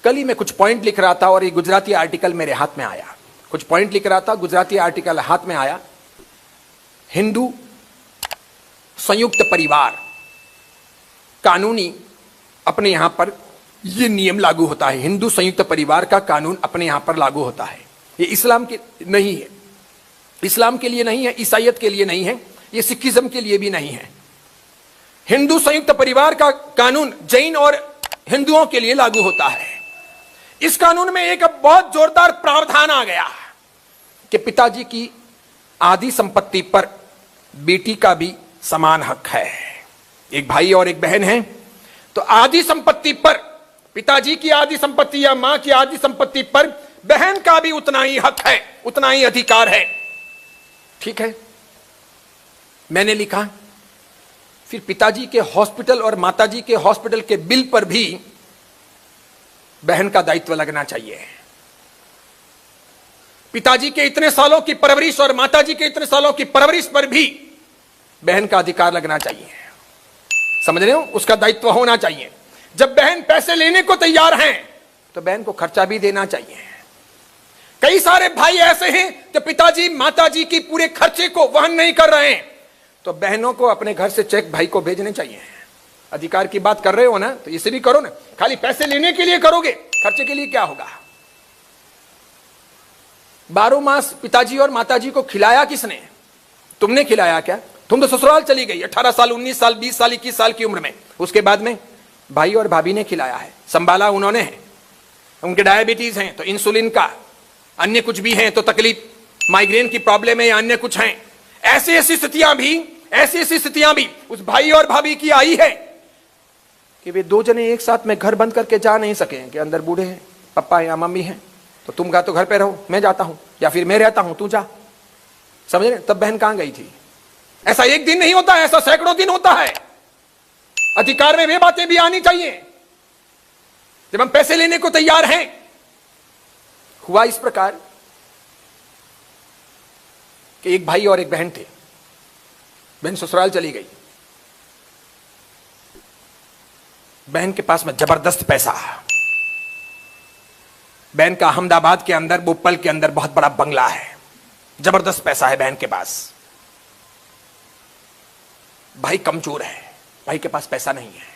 कल ही मैं कुछ पॉइंट लिख रहा था और ये गुजराती आर्टिकल मेरे हाथ में आया। कुछ पॉइंट लिख रहा था, गुजराती आर्टिकल हाथ में आया। हिंदू संयुक्त परिवार कानूनी अपने यहां पर यह नियम लागू होता है। हिंदू संयुक्त परिवार का कानून अपने यहां पर लागू होता है। ये इस्लाम के नहीं है, इस्लाम के लिए नहीं है, ईसाईयत के लिए नहीं है, ये सिखिज्म के लिए भी नहीं है। हिंदू संयुक्त परिवार का कानून जैन और हिंदुओं के लिए लागू होता है। इस कानून में एक बहुत जोरदार प्रावधान आ गया कि पिताजी की आधी संपत्ति पर बेटी का भी समान हक है। एक भाई और एक बहन है, तो आधी संपत्ति पर, पिताजी की आधी संपत्ति या मां की आधी संपत्ति पर बहन का भी उतना ही हक है, उतना ही अधिकार है। ठीक है, मैंने लिखा फिर पिताजी के हॉस्पिटल और माताजी के हॉस्पिटल के बिल पर भी बहन का दायित्व लगना चाहिए। पिताजी के इतने सालों की परवरिश और माताजी के इतने सालों की परवरिश पर भी बहन का अधिकार लगना चाहिए। समझ रहे हो, उसका दायित्व होना चाहिए। जब बहन पैसे लेने को तैयार हैं तो बहन को खर्चा भी देना चाहिए। कई सारे भाई ऐसे हैं कि पिताजी माताजी की पूरे खर्चे को वहन नहीं कर रहे हैं, तो बहनों को अपने घर से चेक भाई को भेजने चाहिए। अधिकार की बात कर रहे हो ना, तो इसे भी करो ना। खाली पैसे लेने के लिए करोगे, खर्चे के लिए क्या होगा? 12 मास पिताजी और माताजी को खिलाया किसने? तुमने खिलाया क्या? तुम तो ससुराल चली गई 18 साल, 19 साल, 20 साल, 21 साल की उम्र में। उसके बाद में भाई और भाभी ने खिलाया है, संभाला उन्होंने है। उनके डायबिटीज हैं तो इंसुलिन का, अन्य कुछ भी हैं तो तकलीफ, माइग्रेन की प्रॉब्लम है या अन्य कुछ हैं। ऐसी ऐसी स्थितियां भी उस भाई और भाभी की आई है कि वे 2 जने एक साथ में घर बंद करके जा नहीं सके कि अंदर बूढ़े हैं, पापा या मम्मी हैं, तो तुम तो घर पे रहो, मैं जाता हूं, या फिर मैं रहता हूं, तू जा। समझ रहे? तब बहन कहां गई थी? ऐसा एक दिन नहीं होता है, ऐसा सैकड़ों दिन होता है। अधिकार में वे बातें भी आनी चाहिए। जब हम पैसे लेने को तैयार हैं, हुआ इस प्रकार कि एक भाई और एक बहन थे। बहन ससुराल चली गई। बहन के पास में जबरदस्त पैसा। बहन का अहमदाबाद के अंदर, बोपल के अंदर बहुत बड़ा बंगला है। जबरदस्त पैसा है बहन के पास। भाई कमजोर है, भाई के पास पैसा नहीं है,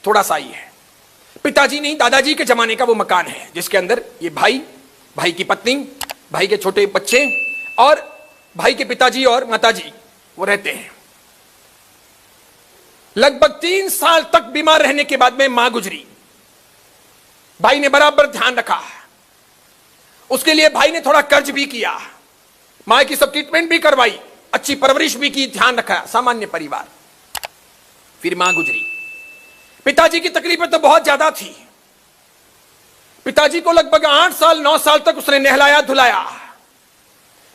थोड़ा सा ही है। पिताजी नहीं, दादाजी के जमाने का वो मकान है जिसके अंदर ये भाई, भाई की पत्नी, भाई के छोटे बच्चे और भाई के पिताजी और माताजी वो रहते हैं। लगभग 3 साल तक बीमार रहने के बाद में मां गुजरी। भाई ने बराबर ध्यान रखा, उसके लिए भाई ने थोड़ा कर्ज भी किया, मां की सब ट्रीटमेंट भी करवाई, अच्छी परवरिश भी की, ध्यान रखा, सामान्य परिवार। फिर मां गुजरी। पिताजी की तकलीफें तो बहुत ज्यादा थी। पिताजी को लगभग 8 साल 9 साल तक उसने नहलाया धुलाया।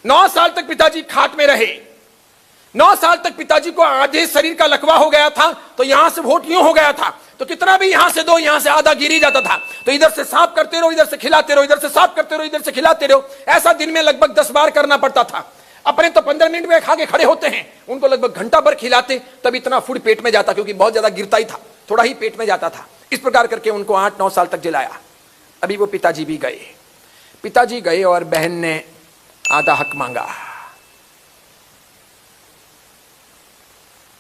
9 साल तक पिताजी खाट में रहे। 9 साल तक पिताजी को आधे शरीर का लकवा हो गया था, तो यहां से वोट यूं हो गया था, तो कितना भी यहां से दो, यहां से आधा गिर ही जाता था। तो इधर से साफ करते रहो, इधर से खिलाते रहो, इधर से साफ करते रहो, इधर से खिलाते रहो। ऐसा दिन में लगभग 10 बार करना पड़ता था। अपने तो 15 मिनट में खा के खड़े होते हैं, उनको लगभग घंटा भर खिलाते, तब इतना फूड पेट में जाता, क्योंकि बहुत ज्यादा गिरता ही था, थोड़ा ही पेट में जाता था। इस प्रकार करके उनको 8-9 साल तक जिलाया। अभी वो पिताजी भी गए। पिताजी गए और बहन ने आधा हक मांगा।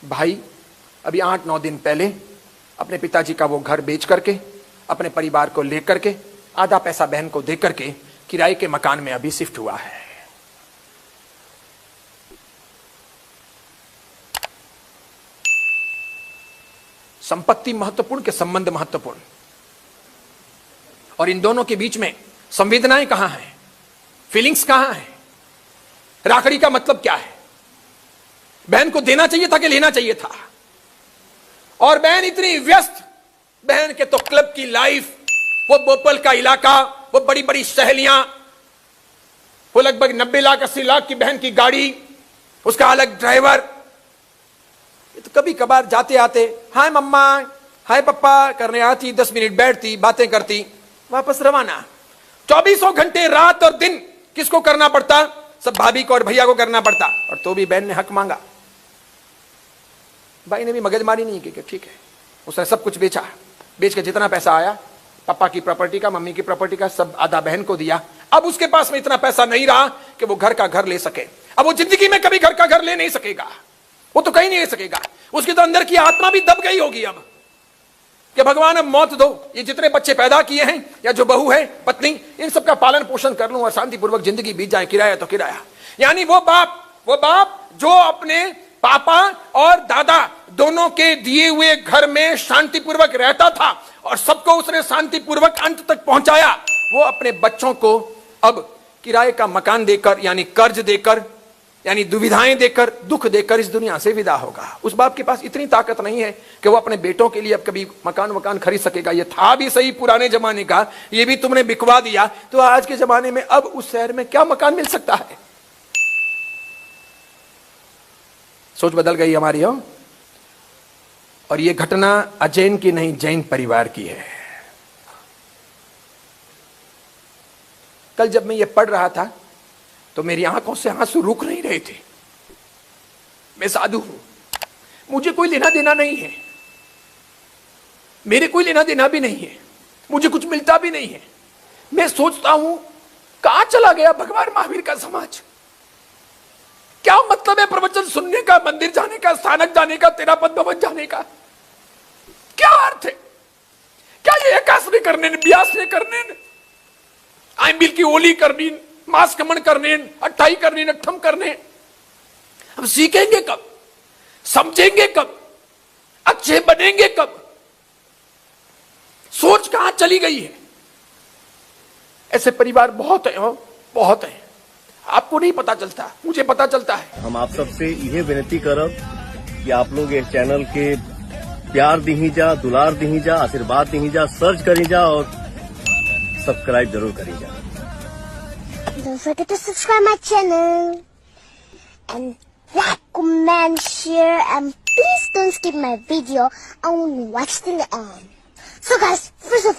भाई अभी 8-9 दिन पहले अपने पिताजी का वो घर बेच करके, अपने परिवार को लेकर के, आधा पैसा बहन को दे करके किराए के मकान में अभी शिफ्ट हुआ है। संपत्ति महत्वपूर्ण के संबंध महत्वपूर्ण, और इन दोनों के बीच में संवेदनाएं कहां हैं, फीलिंग्स कहां हैं? राखड़ी का मतलब क्या है? बहन को देना चाहिए था कि लेना चाहिए था? और बहन इतनी व्यस्त, बहन के तो क्लब की लाइफ, वो बोपल का इलाका, वो बड़ी बड़ी सहेलियां, वो लगभग 90 लाख 80 लाख की बहन की गाड़ी, उसका अलग ड्राइवर। तो कभी कभार जाते आते हाय मम्मा, हाय पापा करने आती, 10 मिनट बैठती, बातें करती, वापस रवाना। 24 घंटे रात और दिन किसको करना पड़ता? सब भाभी को और भैया को करना पड़ता। और तो भी बहन ने हक मांगा। भाई ने भी मगजमारी नहीं की कि ठीक है, उसने सब कुछ बेचा, बेच के जितना पैसा आया, पापा की प्रॉपर्टी का, मम्मी की प्रॉपर्टी का, सब आधा बहन को दिया। अब उसके पास में इतना पैसा नहीं रहा कि वो घर का घर ले सके। अब वो जिंदगी में कभी घर का घर ले नहीं सकेगा, वो तो कहीं नहीं ले सकेगा। उसकी तो अंदर की आत्मा भी दब गई होगी अब कि भगवान अब मौत दो, ये जितने बच्चे पैदा किए हैं या जो बहू है, पत्नी, इन सबका पालन पोषण कर लूं और शांतिपूर्वक जिंदगी बीत जाए, किराया तो किराया। यानी वो बाप जो अपने पापा और दादा दोनों के दिए हुए घर में शांतिपूर्वक रहता था और सबको उसने शांतिपूर्वक अंत तक पहुंचाया, वो अपने बच्चों को अब किराए का मकान देकर, यानी कर्ज देकर, यानी दुविधाएं देकर, दुख देकर इस दुनिया से विदा होगा। उस बाप के पास इतनी ताकत नहीं है कि वो अपने बेटों के लिए अब कभी मकान खरीद सकेगा। ये था भी सही पुराने जमाने का, ये भी तुमने बिकवा दिया, तो आज के जमाने में अब उस शहर में क्या मकान मिल सकता है? सोच बदल गई हमारी हो। और ये घटना अजैन की नहीं, जैन परिवार की है। कल जब मैं ये पढ़ रहा था तो मेरी आंखों से आंसू रुक नहीं रहे थे। मैं साधु हूं, मुझे कोई लेना देना नहीं है, मेरे कोई लेना देना भी नहीं है, मुझे कुछ मिलता भी नहीं है। मैं सोचता हूं कहां चला गया भगवान महावीर का समाज? क्या मतलब है प्रवचन सुनने का, मंदिर जाने का, स्थानक जाने का, तेरा पद भवन जाने का? क्या अर्थ है? क्या ये एकादशी करने, ब्यास ने करने, आइमिल की ओली करनी, मास कमन करने, अट्ठाई करने, अट्ठम करने? हम सीखेंगे कब? समझेंगे कब? अच्छे बनेंगे कब? सोच कहां चली गई है? ऐसे परिवार बहुत है, बहुत है। आपको नहीं पता चलता, मुझे पता चलता है। हम आप सबसे यह विनती करब कि आप लोग इस चैनल के प्यार दी जा, दुलार दी जा, आशीर्वाद दी जा, सर्च करी जा और सब्सक्राइब जरूर करी जा। Don't forget to subscribe my channel and like, comment, share, and please don't skip my video and watch till the end. So guys, first of all,